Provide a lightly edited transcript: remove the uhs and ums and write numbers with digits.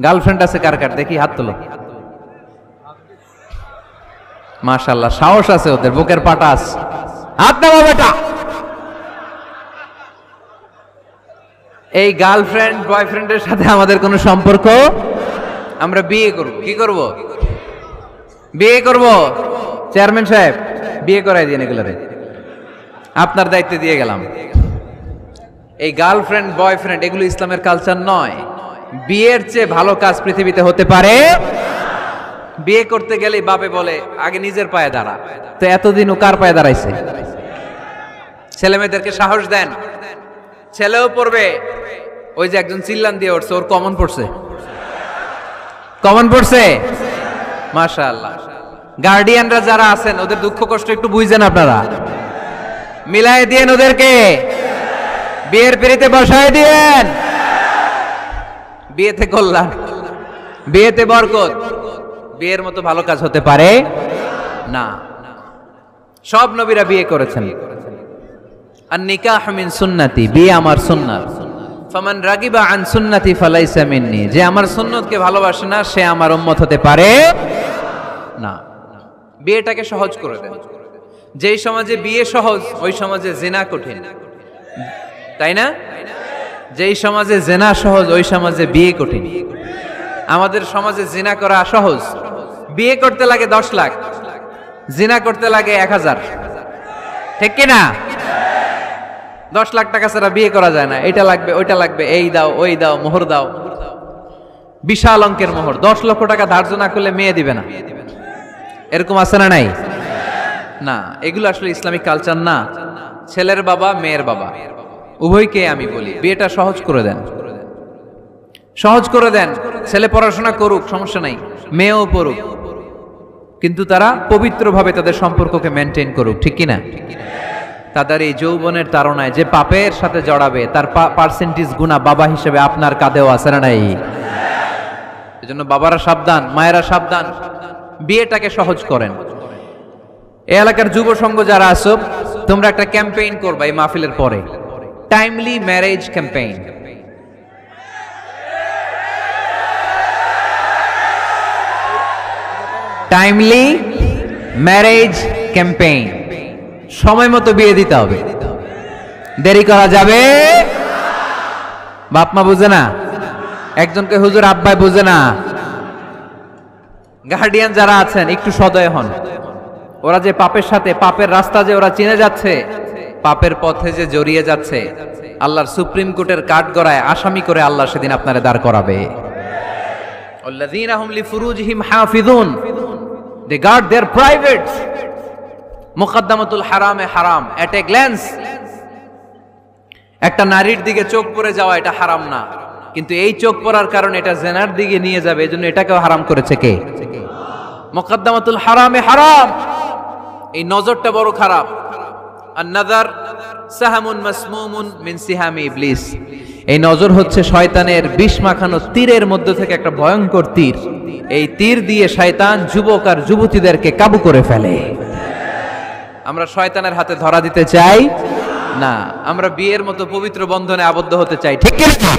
Girlfriend আছে কার কার দেখি হাত তোলো। মাশাআল্লাহ, সাহস আছে ওদের, বুকের পাটা আছে। হাত নামাও বেটা। এই গার্লফ্রেন্ড বয়ফ্রেন্ডের সাথে আমাদের কোনো সম্পর্ক, আমরা বিয়ে করব। কি করব? বিয়ে করব। চেয়ারম্যান সাহেব বিয়ে করাই দিন এগুলোরে, আপনার দায়িত্বে দিয়ে গেলাম। এই গার্লফ্রেন্ড বয়ফ্রেন্ড এগুলো ইসলামের কালচার নয়। বিয়ের চেয়ে ভালো কাজ পৃথিবীতে হতে পারে। বিয়ে করতে গেলেই বাপে বলে আগে নিজের পায়ে দাঁড়া। তো এতদিন ও কার পায়ে দাঁড়াইছে? ছেলে মেয়েদেরকে সাহস দেন, ছেলেও পড়বে। ওই যে একজন চিল্লান দিয়ে উঠছে, ওর কমন পড়ছে, কমন পড়ছে। মাশাআল্লাহ। গার্ডিয়ানরা যারা আছেন ওদের দুঃখ কষ্ট একটু বুঝছেন আপনারা, মিলাই দিয়েন ওদেরকে, বিয়ের পিড়িতে বসায় দিয়েন। বিয়েতে কল্যাণ, বিয়েতে বরকত। বিয়ের মতো ভালো কাজ হতে পারে না। সব নবীরা বিয়ে করেছেন। আর নিকাহ মিন সুন্নতি, বিয়ে আমার সুন্নাত। ফামান রাগিবা আন সুন্নতি ফালাইসা মিন্নি, যে আমার সুন্নতকে ভালোবাসে না সে আমার উম্মত হতে পারে না। বিয়েটাকে সহজ করে দেন। যেই সমাজে বিয়ে সহজ ওই সমাজে জিনা কঠিন, তাই না? যেই সমাজে জিনা সহজ ওই সমাজে বিয়ে কঠিন। আমাদের সমাজে জিনা করা সহজ, বিয়ে করতে লাগে 10 লাখ, জিনা করতে লাগে 1000, ঠিক কি না? 10 লাখ টাকা ছাড়া বিয়ে করা যায় না। এটা লাগবে ওইটা লাগবে, এই দাও ওই দাও, মোহর দাও, বিশাল অঙ্কের মোহর। 10 লক্ষ টাকা ধার্য না করলে মেয়ে দিবে না, এরকম আছে না নাই? না, এগুলো আসলে ইসলামিক কালচার না। ছেলের বাবা মেয়ের বাবা উভয়কে আমি বলি বিয়েটা সহজ করে দেন, সহজ করে দেন। ছেলে পড়াশোনা করুক, সমস্যা নাই, মেয়েও পড়ুক, কিন্তু তারা পবিত্রভাবে তাদের সম্পর্ককে মেনটেন করুক, ঠিক কিনা? তাদের এই যৌবনের তাড়নায় যে পাপের সাথে জড়াবে তার পার্সেন্টেজ গুণা বাবা হিসেবে আপনার কাঁধেও আছে না নাই? এজন্য বাবারা সাবধান, মায়েরা সাবধান, বিয়েটাকে সহজ করেন। এই এলাকার যুব সংঘ যারা আছো, তোমরা একটা ক্যাম্পেইন করবা এই মাহফিলের পরে, timely marriage campaign. Timely marriage campaign, সময় মতো বিয়ে দিতে হবে, দেরি করা যাবে। বাপ মা বুঝে না, একজনকে হুজুর আব্বাই বুঝে না। গার্ডিয়ান যারা আছেন একটু সদয় হন। ওরা যে পাপের সাথে, পাপের রাস্তা যে ওরা চিনে যাচ্ছে, পাপের পথে যে জড়িয়ে যাচ্ছে, আল্লাহর সুপ্রিম কোর্টের কাঠগড়ায় আসামি করে আল্লাহ সেদিন আপনারে দাঁড় করাবে। আল্লাযীনা হুম লিফুরুজিহিম হাফিজুন, দে গার্ড देयर প্রাইভেটস। মুকদ্দামাতুল হারামে হারাম, এট এ গ্ল্যান্স। একটা নারীর দিকে চোখ পড়ে যাওয়া এটা হারাম না, কিন্তু এই চোখ পড়ার কারণে এটা জেনার দিকে নিয়ে যাবে, এজন্য এটাকেও হারাম করেছে কে? মুকদ্দামাতুল হারামে হারাম। এই নজরটা বড় খারাপ। আন-নাযার সাহামুন মাসমুমুন মিন সিহামি ইবলিস। এই নজর হচ্ছে শয়তানের বিষ মাখানো তীরের মধ্যে থেকে একটা ভয়ঙ্কর তীর। এই তীর দিয়ে শয়তান যুবক আর যুবতীদেরকে কাবু করে ফেলে। আমরা শয়তানের হাতে ধরা দিতে চাই না, আমরা বিয়ের মতো পবিত্র বন্ধনে আবদ্ধ হতে চাই, ঠিক কি না?